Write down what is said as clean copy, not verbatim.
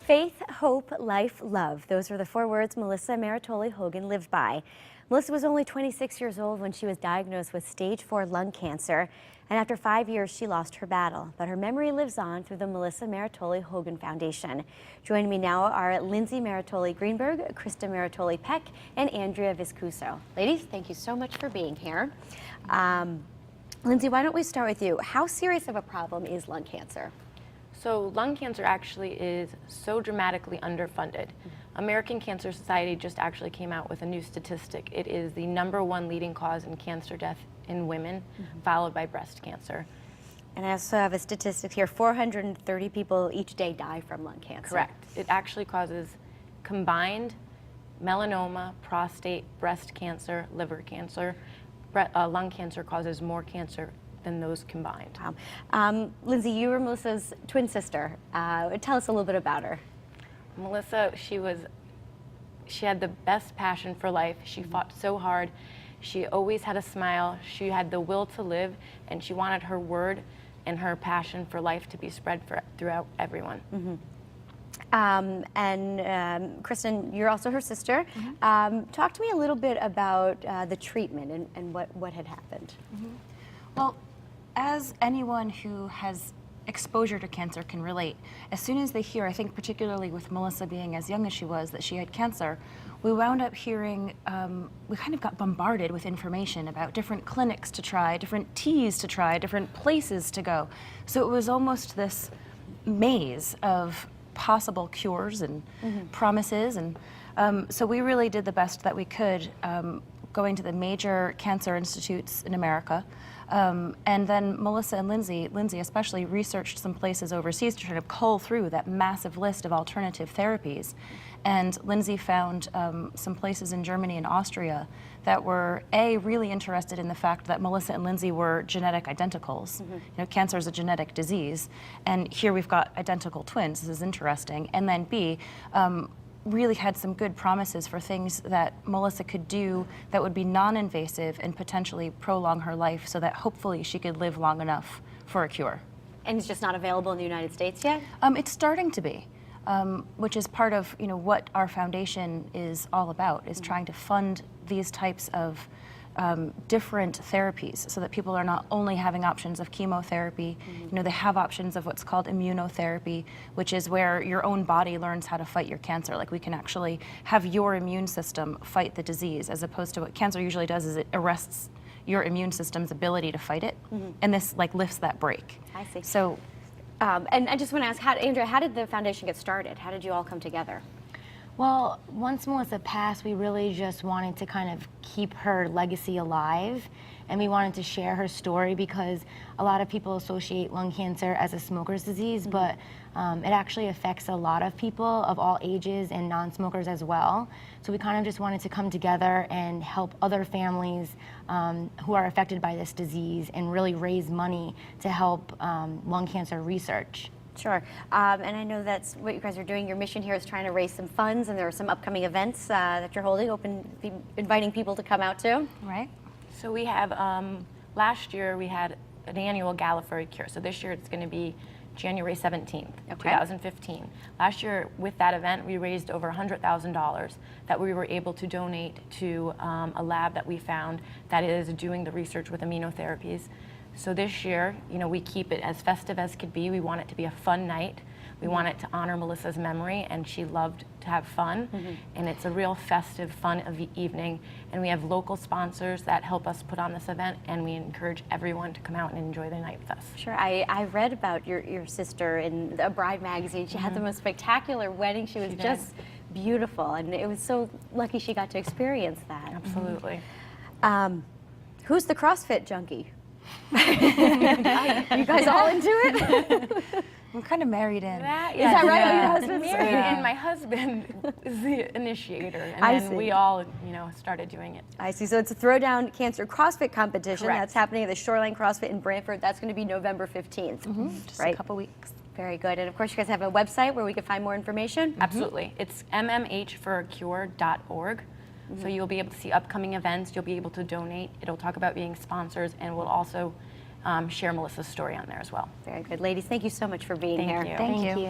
Faith, hope, life, love. Those are the 4 words Melissa Marottoli Hogan lived by. Melissa was only 26 years old when she was diagnosed with stage 4 lung cancer, and after 5 years she lost her battle. But her memory lives on through the Melissa Marottoli Hogan Foundation. Joining me now are Lindsay Marottoli Greenberg, Kristen Marottoli Peck, and Andrea Viscuso. Ladies, thank you so much for being here. Lindsay, why don't we start with you? How serious of a problem is lung cancer? So lung cancer actually is so dramatically underfunded. American Cancer Society just actually came out with a new statistic. It is the #1 leading cause in cancer death in women, followed by breast cancer. And I also have a statistic here, 430 people each day die from lung cancer. Correct. It actually causes combined melanoma, prostate, breast cancer, liver cancer. Lung cancer causes more cancer than those combined. Wow. Lindsay, you were Melissa's twin sister. Tell us a little bit about her. Melissa, she had the best passion for life. She fought so hard. She always had a smile. She had the will to live, and she wanted her word and her passion for life to be spread throughout everyone. Kristen, you're also her sister. Talk to me a little bit about the treatment and what had happened. Well, as anyone who has exposure to cancer can relate, as soon as they hear, I think particularly with Melissa being as young as she was, that she had cancer, we wound up hearing, we kind of got bombarded with information about different clinics to try, different teas to try, different places to go. So it was almost this maze of possible cures and promises, and so we really did the best that we could, going to the major cancer institutes in America. And then Melissa and Lindsay especially, researched some places overseas to try to cull through that massive list of alternative therapies. And Lindsay found some places in Germany and Austria that were, really interested in the fact that Melissa and Lindsay were genetic identicals. You know, cancer is a genetic disease, and here we've got identical twins. This is interesting. And then B, really had some good promises for things that Melissa could do that would be non-invasive and potentially prolong her life so that hopefully she could live long enough for a cure. And it's just not available in the United States yet? It's starting to be, which is part of what our foundation is all about, is trying to fund these types of different therapies so that people are not only having options of chemotherapy, they have options of what's called immunotherapy, which is where your own body learns how to fight your cancer. Like, we can actually have your immune system fight the disease, as opposed to what cancer usually does is it arrests your immune system's ability to fight it, and this lifts that brake. I see. So, and I just want to ask, Andrea, how did the foundation get started? How did you all come together? Well, once Melissa passed, we really just wanted to kind of keep her legacy alive, and we wanted to share her story because a lot of people associate lung cancer as a smoker's disease, but it actually affects a lot of people of all ages and non-smokers as well. So we kind of just wanted to come together and help other families who are affected by this disease and really raise money to help lung cancer research. Sure, and I know that's what you guys are doing. Your mission here is trying to raise some funds, and there are some upcoming events that you're holding, inviting people to come out to. right? So we have, last year we had an annual gala for a cure. So this year it's going to be January 17th, 2015. Last year with that event we raised over $100,000 that we were able to donate to a lab that we found that is doing the research with immunotherapies. So this year, we keep it as festive as could be. We want it to be a fun night. We want it to honor Melissa's memory, and she loved to have fun. And it's a real festive, fun evening. And we have local sponsors that help us put on this event, and we encourage everyone to come out and enjoy the night with us. Sure, I read about your sister in a Bride magazine. She had the most spectacular wedding. She was just beautiful, and it was so lucky she got to experience that. Absolutely. Who's the CrossFit junkie? You guys all into it? We're kind of married in. Is that right? Oh, your husband's married, and my husband is the initiator, and then we all, started doing it. I see. So it's a Throwdown Cancer CrossFit competition. Correct. That's happening at the Shoreline CrossFit in Brantford. That's going to be November 15th. Just right? a couple weeks. Very good. And of course, you guys have a website where we can find more information? Absolutely. It's mmhforacure.org. So you'll be able to see upcoming events, you'll be able to donate, it'll talk about being sponsors, and we'll also share Melissa's story on there as well. Very good. Ladies, thank you so much for being here. Thank you. Thank you.